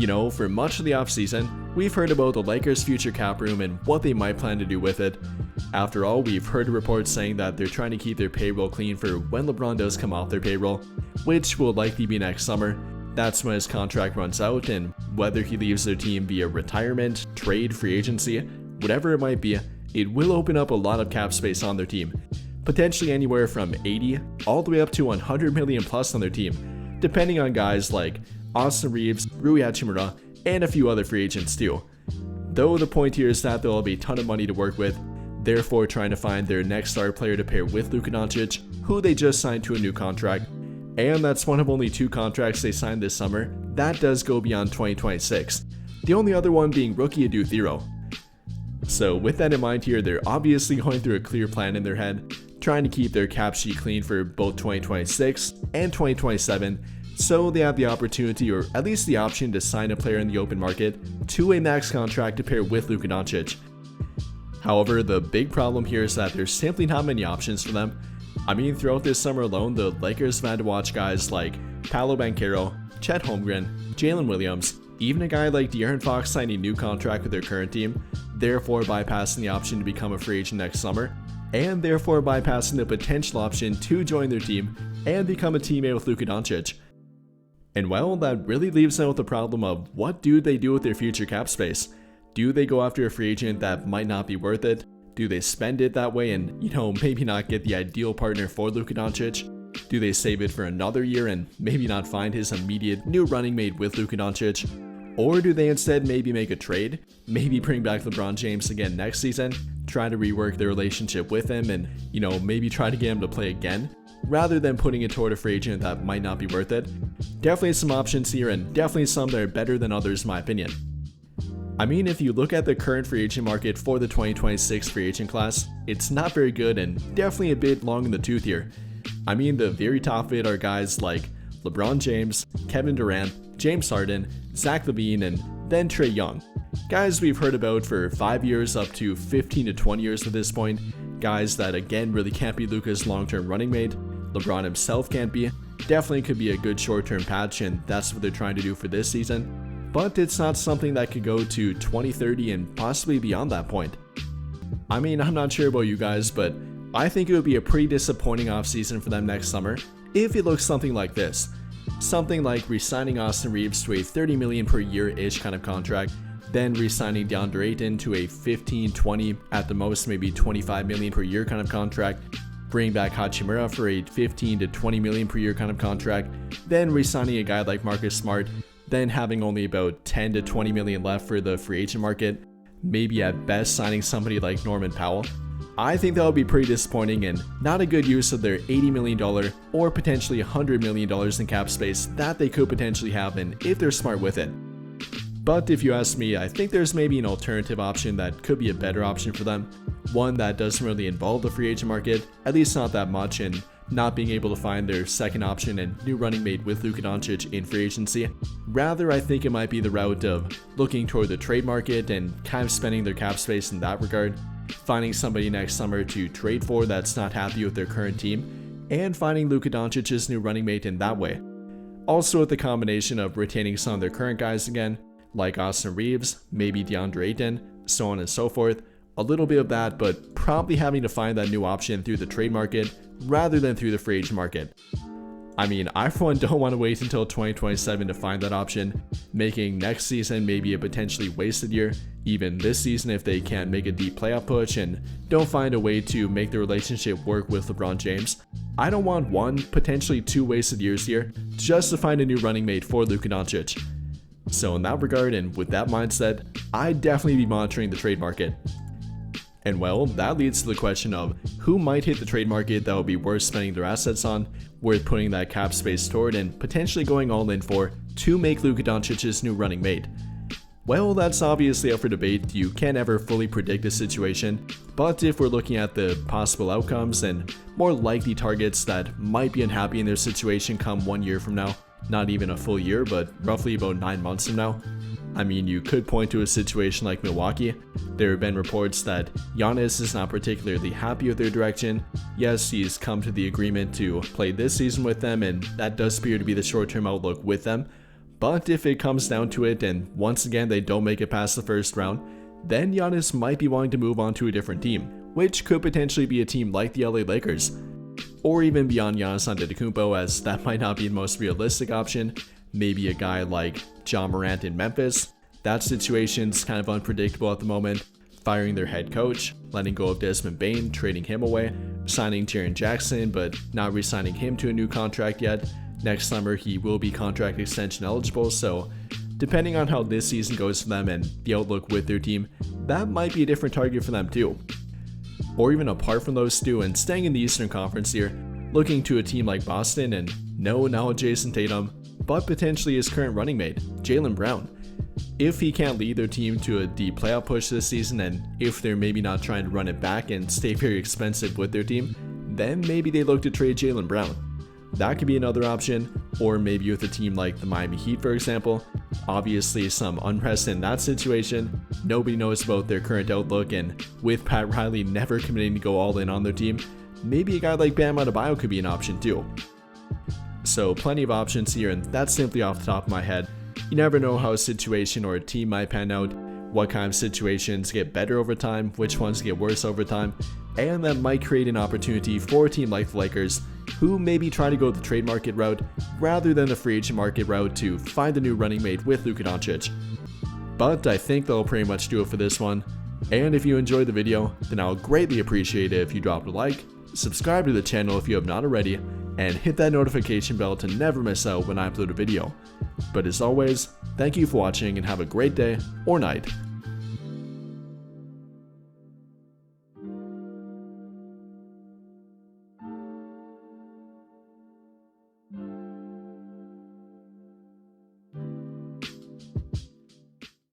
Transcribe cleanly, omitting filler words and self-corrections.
For much of the offseason, we've heard about the Lakers' future cap room and what they might plan to do with it. After all, we've heard reports saying that they're trying to keep their payroll clean for when LeBron does come off their payroll, which will likely be next summer. That's when his contract runs out, and whether he leaves their team via retirement, trade, free agency, whatever it might be, it will open up a lot of cap space on their team. Potentially anywhere from 80 all the way up to 100 million plus on their team, depending on guys like Austin Reeves, Rui Hachimura, and a few other free agents too. Though the point here is that there'll be a ton of money to work with, therefore trying to find their next star player to pair with Luka Doncic, who they just signed to a new contract. And that's one of only 2 contracts they signed this summer. That does go beyond 2026. The only other one being rookie Adu Thero. So with that in mind here, they're obviously going through a clear plan in their head, trying to keep their cap sheet clean for both 2026 and 2027, so they have the opportunity, or at least the option, to sign a player in the open market to a max contract to pair with Luka Doncic. However, the big problem here is that there's simply not many options for them. Throughout this summer alone, the Lakers have had to watch guys like Paolo Banchero, Chet Holmgren, Jalen Williams, even a guy like De'Aaron Fox signing a new contract with their current team, therefore bypassing the option to become a free agent next summer, and therefore bypassing the potential option to join their team and become a teammate with Luka Doncic. And well, that really leaves them with the problem of what do they do with their future cap space? Do they go after a free agent that might not be worth it? Do they spend it that way and, maybe not get the ideal partner for Luka Doncic? Do they save it for another year and maybe not find his immediate new running mate with Luka Doncic? Or do they instead maybe make a trade? Maybe bring back LeBron James again next season, try to rework their relationship with him and, maybe try to get him to play again, rather than putting it toward a free agent that might not be worth it? Definitely some options here, and definitely some that are better than others in my opinion. If you look at the current free agent market for the 2026 free agent class, it's not very good and definitely a bit long in the tooth here. The very top of it are guys like LeBron James, Kevin Durant, James Harden, Zach LaVine, and then Trae Young. Guys we've heard about for 5 years up to 15 to 20 years at this point. Guys that again really can't be Luka's long-term running mate. LeBron himself can't be. Definitely could be a good short-term patch, and that's what they're trying to do for this season. But it's not something that could go to 2030 and possibly beyond that point. I'm not sure about you guys, but I think it would be a pretty disappointing offseason for them next summer if it looks something like this. Something like re-signing Austin Reeves to a $30 million per year-ish kind of contract, then re-signing DeAndre Ayton to a 15, 20, at the most maybe $25 million per year kind of contract, bring back Hachimura for a 15 to 20 million per year kind of contract, then re-signing a guy like Marcus Smart, then having only about 10 to 20 million left for the free agent market, maybe at best signing somebody like Norman Powell. I think that would be pretty disappointing and not a good use of their $80 million or potentially $100 million in cap space that they could potentially have, and if they're smart with it. But if you ask me, I think there's maybe an alternative option that could be a better option for them. One that doesn't really involve the free agent market, at least not that much, and not being able to find their second option and new running mate with Luka Doncic in free agency. Rather, I think it might be the route of looking toward the trade market and kind of spending their cap space in that regard, finding somebody next summer to trade for that's not happy with their current team, and finding Luka Doncic's new running mate in that way. Also with the combination of retaining some of their current guys again, like Austin Reeves, maybe DeAndre Ayton, so on and so forth. A little bit of that, but probably having to find that new option through the trade market rather than through the free agent market. I for one don't want to wait until 2027 to find that option, making next season maybe a potentially wasted year, even this season if they can't make a deep playoff push and don't find a way to make the relationship work with LeBron James. I don't want 1, potentially 2 wasted years here just to find a new running mate for Luka Doncic. So in that regard and with that mindset, I'd definitely be monitoring the trade market. And well, that leads to the question of who might hit the trade market that would be worth spending their assets on, worth putting that cap space toward, and potentially going all in for to make Luka Doncic's new running mate. Well, that's obviously up for debate. You can't ever fully predict a situation, but if we're looking at the possible outcomes and more likely targets that might be unhappy in their situation come 1 year from now, not even a full year, but roughly about 9 months from now, you could point to a situation like Milwaukee. There have been reports that Giannis is not particularly happy with their direction. Yes, he's come to the agreement to play this season with them, and that does appear to be the short-term outlook with them. But if it comes down to it and once again they don't make it past the first round, then Giannis might be wanting to move on to a different team, which could potentially be a team like the LA Lakers. Or even beyond Giannis Antetokounmpo, as that might not be the most realistic option. Maybe a guy like John Morant in Memphis. That situation's kind of unpredictable at the moment. Firing their head coach, letting go of Desmond Bane, trading him away, signing Jaren Jackson but not re-signing him to a new contract yet. Next summer he will be contract extension eligible, so depending on how this season goes for them and the outlook with their team, that might be a different target for them too. Or even apart from those two and staying in the Eastern Conference here, looking to a team like Boston and no, not Jason Tatum, but potentially his current running mate, Jaylen Brown. If he can't lead their team to a deep playoff push this season, and if they're maybe not trying to run it back and stay very expensive with their team, then maybe they look to trade Jaylen Brown. That could be another option, or maybe with a team like the Miami Heat for example. Obviously some unrest in that situation, nobody knows about their current outlook, and with Pat Riley never committing to go all in on their team, maybe a guy like Bam Adebayo could be an option too. So plenty of options here, and that's simply off the top of my head. You never know how a situation or a team might pan out, what kind of situations get better over time, which ones get worse over time, and that might create an opportunity for a team like the Lakers, who maybe try to go the trade market route rather than the free agent market route to find a new running mate with Luka Doncic. But I think that'll pretty much do it for this one, and if you enjoyed the video, then I'll greatly appreciate it if you dropped a like, subscribe to the channel if you have not already, and hit that notification bell to never miss out when I upload a video. But as always, thank you for watching and have a great day or night.